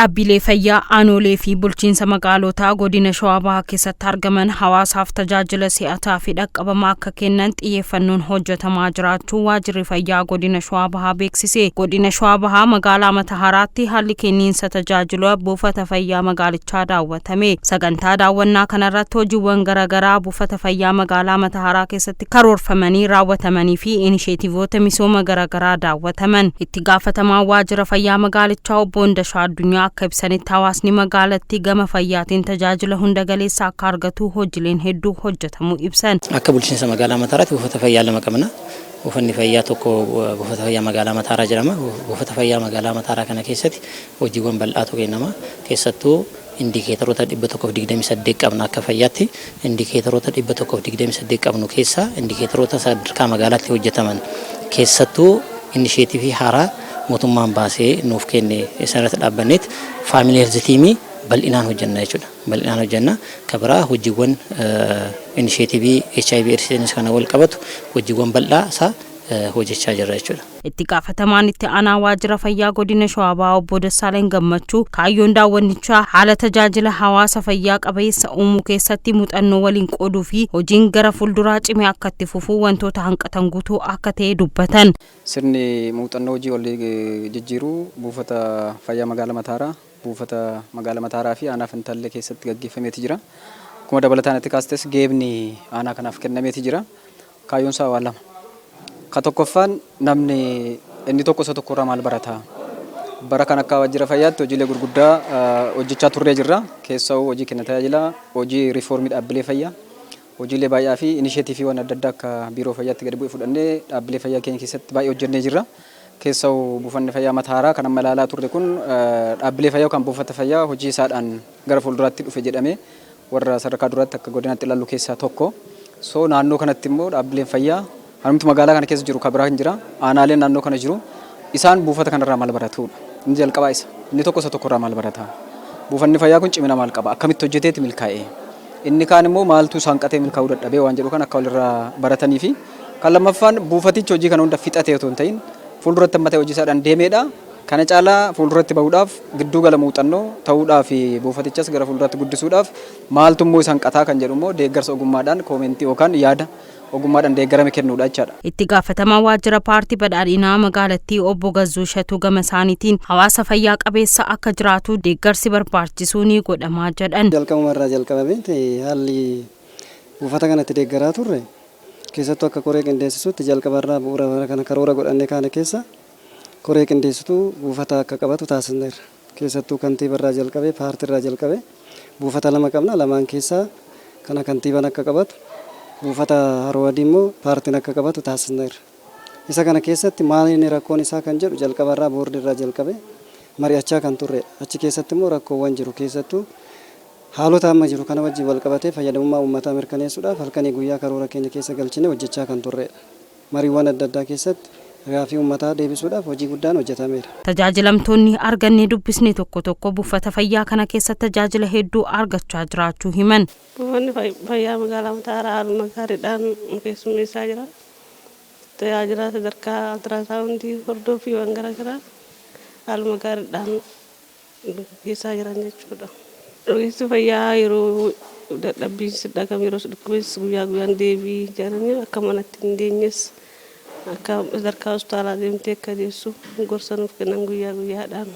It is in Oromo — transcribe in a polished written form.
Dhaabbilee fayyaa aanolee fi bulchiinsa magaalotaa godina Shawaa Bahaa keessatti argaman hawaasaaf tajaajila si'ataa fi dhaqqabamaa akka kennan xiyyeeffannoon hojjetamaa jiraachuu waajjirri fayyaa godina Shawaa Bahaa beeksise. Godina Shawaa Bahaa magaalaa Mataharaatti haalli kenniinsa tajaajila buufata fayyaa magaalichaa daawwatame. Sagantaa daawwannaa kanarratti hojiiwwan garaagaraa buufata fayyaa magaalaa Mataharaa keessatti karoorfamanii raawwatamanii fi inisheetiivoota misooma garaagaraa daawwataman. Itti gaafatamaa waajjira fayyaa magaalichaa obbo Ndashaa Addunyaa akka ibsanitti hawaasni magaalattii gama fayyaatiin tajaajila hunda galeessa akka argatu hojiileen hedduu hojjetamuu ibsan. Akka bulchiinsa magaalaa Mataharaatti buufata fayyaa lama qabna. Buufanni fayyaa tokko buufata fayyaa magaalaa Mataharaa jedhama. Buufata fayyaa magaalaa Mataharaa kana keessatti hojiiwwan bal'aatu kennama. Keessattuu indikeetoroota 128 qabna akka fayyaatti. Indikeetoroota 128 qabnu keessaa indikeetoroota sadarkaa magaalaatti hojjetaman keessattuu inisheetiivii haaraa mootummaan baasee nuuf kenne sanarratti dhaabbanneet faamilii heelzi tiimii bal'inaan hojjenna jechuudha. Bal'inaan hojjenna kabiraa hojiiwwan inisheetiivii HIV/AIDS kana wal qabatu hojiiwwan bal'aa isaa hojjechaa jirra jechuudha. Itti gaafatamaan itti aanaa waajjira fayyaa godina Shawaa Bahaa obbo Dassaaleen Gammachuu kaayyoon daawwannichaa haala tajaajila hawaasa fayyaa qabeessa uumuu keessatti muuxannoo waliin qooduu fi hojiin gara fuulduraa cimee akka itti fufuu wantoota hanqatan guutuu akka ta'e dubbatan. Sirni muuxannoo hojii wal jijjiiruu buufata fayyaa magaalaa Mataharaa, buufata magaalaa Mataharaa fi aanaa Fantaallee keessatti gaggeeffameeti jira. Akkuma dabalataan itti kaastes geebni aanaa kanaaf kennameeti jira. Kaayyoon isaa waa lama. Ka tokkoffaan namni inni tokko isa tokkorraa maal barata. Bara kan akka waajjira fayyaatti hojiilee gurguddaa hojjechaa turree jirra. Keessaa hojii kenna tajaajila, hojii riifoormii dhaabbilee fayyaa, hojiilee baay'ee fi inisheetiiviiwwan adda addaa akka biiroo fayyaatti gadi bu'ee fudhannee dhaabbilee fayyaa keenya keessatti baay'ee hojjennee jirra. Keessaa buufanni fayyaa Mataharaa kan amma ilaalaa turre kun dhaabbilee fayyaa kan buufata fayyaa hojii isaadhaan gara fuulduraatti dhufe jedhamee warra sadarkaa duraatti akka godinaatti ilaallu keessaa tokko. So naannoo kanatti immoo dhaabbileen fayyaa Harmtu magaalaa kana keessa jiru kabiraa hin jira. Aanaaleen naannoo kana jiru. Isaan buufata kanarraa maal baratudha. Inni jalqabaa isa. Inni tokko isa tokkorraa maal barata. Buufanni fayyaa kun cimina maal qaba? Akkamitti hojjeteeti milkaa'e? Inni kaan immoo maaltu isaan qatee milkaa'uu dadhabee waan jedhu kan akka walirraa baratanii fi kan lammaffaan buufatichi hojii kana hunda fixatee otoo hin ta'in fuulduratti ammatee hojii isaadhaan deemeedha. Kana caalaa fuulduratti bahuudhaaf gidduu gala muuxannoo ta'uudhaaf buufatichas gara fuulduratti guddisuudhaaf maaltu immoo isaan qataa kan jedhu immoo deeggarsa ogummaadhaan koomentii yookaan yaada ogummaadhaan deeggarame kennuudha jechaadha. Itti gaafatamaa waajjira paartii badhaadhinaa magaalattii obbo Gazzuu Shatuu gama isaaniitiin hawaasa fayyaa qabeessa akka jiraatu deeggarsi barbaachisuu ni godhamaa jedhan. Jalqabumarraa jalqabamee haalli buufata kanatti deeggaraa turre keessattuu akka koree qindeessituutti jalqabarraa bu'uura kana karoora godhannee kana keessa koree qindeessituu buufata akka qabatu taasisneerra. Keessattuu kantiibarraa jalqabee paartiirraa jalqabee buufata lama qabna. Lamaan keessaa kana kantiibaan akka qabatu buufata Haroo Adii immoo paartiin akka qabatu taasisneerra. Isa kana keessatti maaliin rakkoon isaa kan jedhu jalqabarraa boordiirraa jalqabee mari'achaa kan turre. Achi keessatti immoo rakkoowwan jiru keessattuu haalota amma jiru kana wajjin wal qabatee fayyadamummaa uummataa mirkaneessuudhaaf halkanii guyyaa karoora keenya keessa galchine hojjechaa kan turredha. Mariiwwan adda addaa keessatti gaaffii uummataa deebisuudhaaf hojii guddaan hojjetameera. Tajaajilamtoonni argannee dubbisne tokko tokko buufata fayyaa kana keessatti tajaajila hedduu argachaa jiraachuu himan. Buufanni fayyaa magaalaa Mataharaa haaluma gaariidhaan keessummeessaa jira. Tajaajila sadarkaa altiraasawundii hordoffiiwwan garaagaraa haaluma gaariidhaan geessaa jiran jechuudha. Ogeessi fayyaa yeroo dadhabbiinsi dhagam yeroo dhukkubeessi guyyaa guyyaan deebii jedhanii akka manatti hin deenyes akka sadarkaa hospitaalaa deemtee akka deessu gorsa nuuf kennan guyyaa guyyaadhaan.